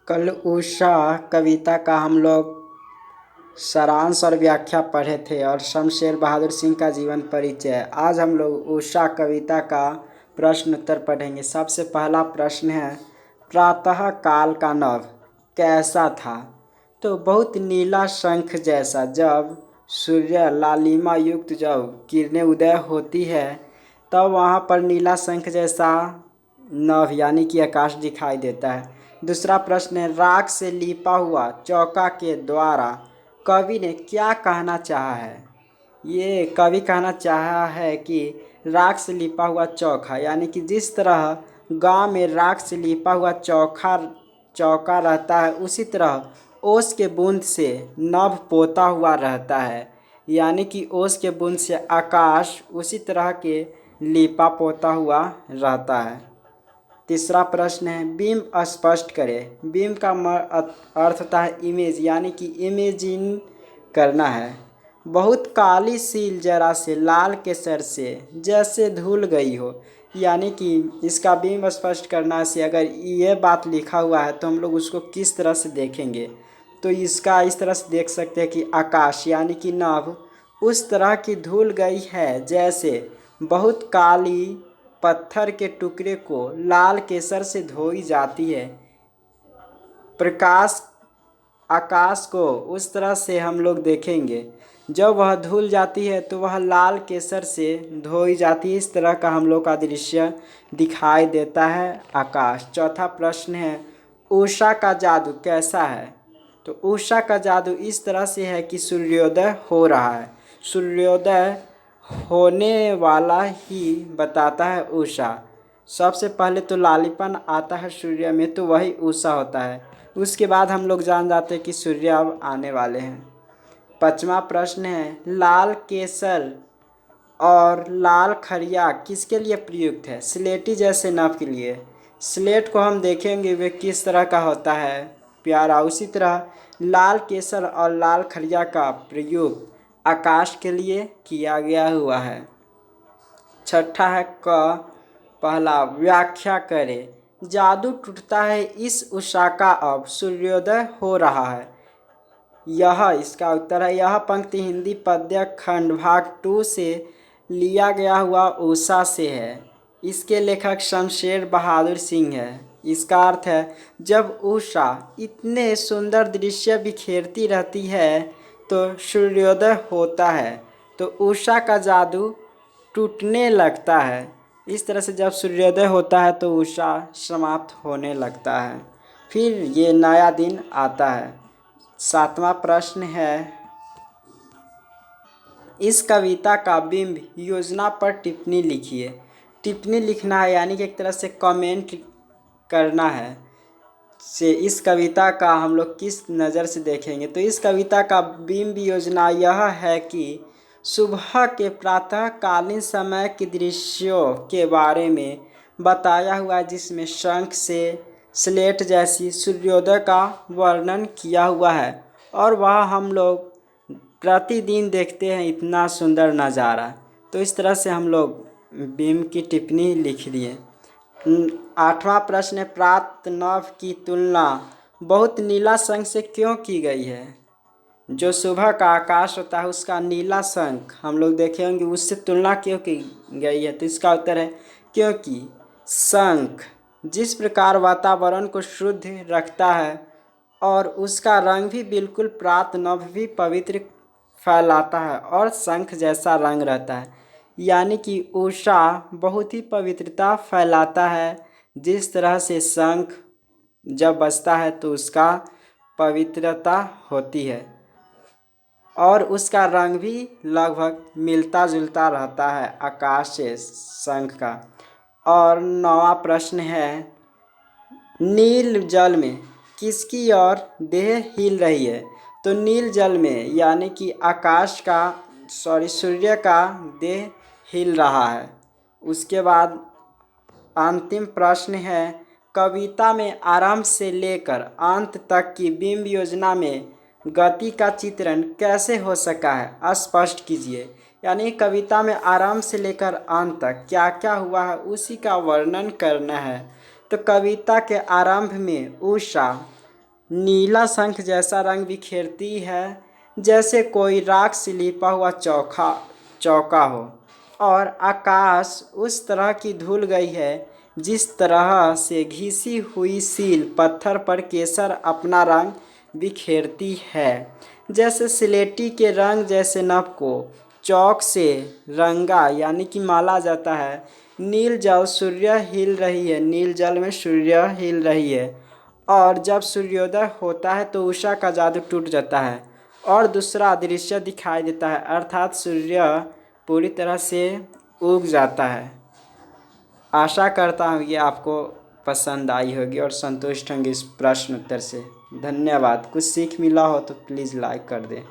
कल उषा कविता का हम लोग सारांश और व्याख्या पढ़े थे और शमशेर बहादुर सिंह का जीवन परिचय। आज हम लोग उषा कविता का प्रश्न उत्तर पढ़ेंगे। सबसे पहला प्रश्न है, प्रातः काल का नभ कैसा था? तो बहुत नीला शंख जैसा। जब सूर्य लालिमा युक्त जब किरणें उदय होती है तब वहाँ पर नीला शंख जैसा नभ यानी कि आकाश दिखाई देता है। दूसरा प्रश्न है, राख से लिपा हुआ चौका के द्वारा कवि ने क्या कहना चाहा है? ये कवि कहना चाहा है कि राख से लिपा हुआ चौका यानी कि जिस तरह गांव में राख से लिपा हुआ चौका रहता है उसी तरह ओस के बूंद से नभ पोता हुआ रहता है, यानी कि ओस के बूंद से आकाश उसी तरह के लिपा पोता हुआ रहता है। तीसरा प्रश्न है, बिंब स्पष्ट करें। बिंब का अर्थ होता है इमेज यानी कि इमेजिन करना है। बहुत काली सील जरा से लाल केसर से जैसे धुल गई हो, यानी कि इसका बिंब स्पष्ट करना से अगर ये बात लिखा हुआ है तो हम लोग उसको किस तरह से देखेंगे, तो इसका इस तरह से देख सकते हैं कि आकाश यानी कि नभ उस तरह की धुल गई है जैसे बहुत काली पत्थर के टुकड़े को लाल केसर से धोई जाती है। प्रकाश आकाश को उस तरह से हम लोग देखेंगे, जब वह धुल जाती है तो वह लाल केसर से धोई जाती है। इस तरह का हम लोग का दृश्य दिखाई देता है आकाश। चौथा प्रश्न है, उषा का जादू कैसा है? तो उषा का जादू इस तरह से है कि सूर्योदय हो रहा है, सूर्योदय होने वाला ही बताता है उषा। सबसे पहले तो लालीपन आता है सूर्य में, तो वही उषा होता है। उसके बाद हम लोग जान जाते हैं कि सूर्य अब आने वाले हैं। पांचवा प्रश्न है, लाल केसर और लाल खरिया किसके लिए प्रयुक्त है? स्लेटी जैसे नभ के लिए। स्लेट को हम देखेंगे वे किस तरह का होता है, प्यारा। उसी तरह लाल केसर और लाल खरिया का प्रयोग आकाश के लिए किया गया हुआ है। छठा है, पहला व्याख्या करें। जादू टूटता है इस उषा का अब सूर्योदय हो रहा है। यह इसका उत्तर है। यह पंक्ति हिंदी पद्य खंड भाग 2 से लिया गया हुआ उषा से है। इसके लेखक शमशेर बहादुर सिंह है। इसका अर्थ है, जब उषा इतने सुंदर दृश्य बिखेरती रहती है तो सूर्योदय होता है तो उषा का जादू टूटने लगता है। इस तरह से जब सूर्योदय होता है तो उषा समाप्त होने लगता है, फिर ये नया दिन आता है। सातवां प्रश्न है, इस कविता का बिंब योजना पर टिप्पणी लिखिए। टिप्पणी लिखना है यानी कि एक तरह से कमेंट करना है से इस कविता का हम लोग किस नज़र से देखेंगे। तो इस कविता का बिंब योजना यह है कि सुबह के प्रातःकालीन समय के दृश्यों के बारे में बताया हुआ है, जिसमें शंख से स्लेट जैसी सूर्योदय का वर्णन किया हुआ है और वह हम लोग प्रतिदिन देखते हैं इतना सुंदर नज़ारा। तो इस तरह से हम लोग बिंब की टिप्पणी लिख दिए। आठवां प्रश्न है, प्रात नभ की तुलना बहुत नीला शंख से क्यों की गई है? जो सुबह का आकाश होता है उसका नीला शंख हम लोग देखेंगे उससे तुलना क्यों की गई है। तो इसका उत्तर है, क्योंकि शंख जिस प्रकार वातावरण को शुद्ध रखता है और उसका रंग भी बिल्कुल प्रात नभ भी पवित्र फैलाता है और शंख जैसा रंग रहता है, यानी कि उषा बहुत ही पवित्रता फैलाता है। जिस तरह से शंख जब बजता है तो उसका पवित्रता होती है और उसका रंग भी लगभग मिलता जुलता रहता है आकाश से शंख का। और नौवां प्रश्न है, नील जल में किसकी ओर देह हिल रही है? तो नील जल में यानी कि आकाश का सूर्य का देह हिल रहा है। उसके बाद अंतिम प्रश्न है, कविता में आरंभ से लेकर अंत तक की बिंब योजना में गति का चित्रण कैसे हो सका है, स्पष्ट कीजिए। यानी कविता में आरंभ से लेकर अंत तक क्या क्या हुआ है उसी का वर्णन करना है। तो कविता के आरंभ में उषा नीला शंख जैसा रंग बिखेरती है, जैसे कोई राख से लिपा हुआ चौका हो। और आकाश उस तरह की धुल गई है जिस तरह से घिसी हुई सील पत्थर पर केसर अपना रंग बिखेरती है। जैसे स्लेटी के रंग जैसे नभ को चौक से रंगा यानी कि माला जाता है। नील जल में सूर्य हिल रही है और जब सूर्योदय होता है तो उषा का जादू टूट जाता है और दूसरा दृश्य दिखाई देता है, अर्थात सूर्य पूरी तरह से उग जाता है। आशा करता हूँ कि आपको पसंद आई होगी और संतुष्ट होंगे इस प्रश्न उत्तर से। धन्यवाद। कुछ सीख मिला हो तो प्लीज़ लाइक कर दें।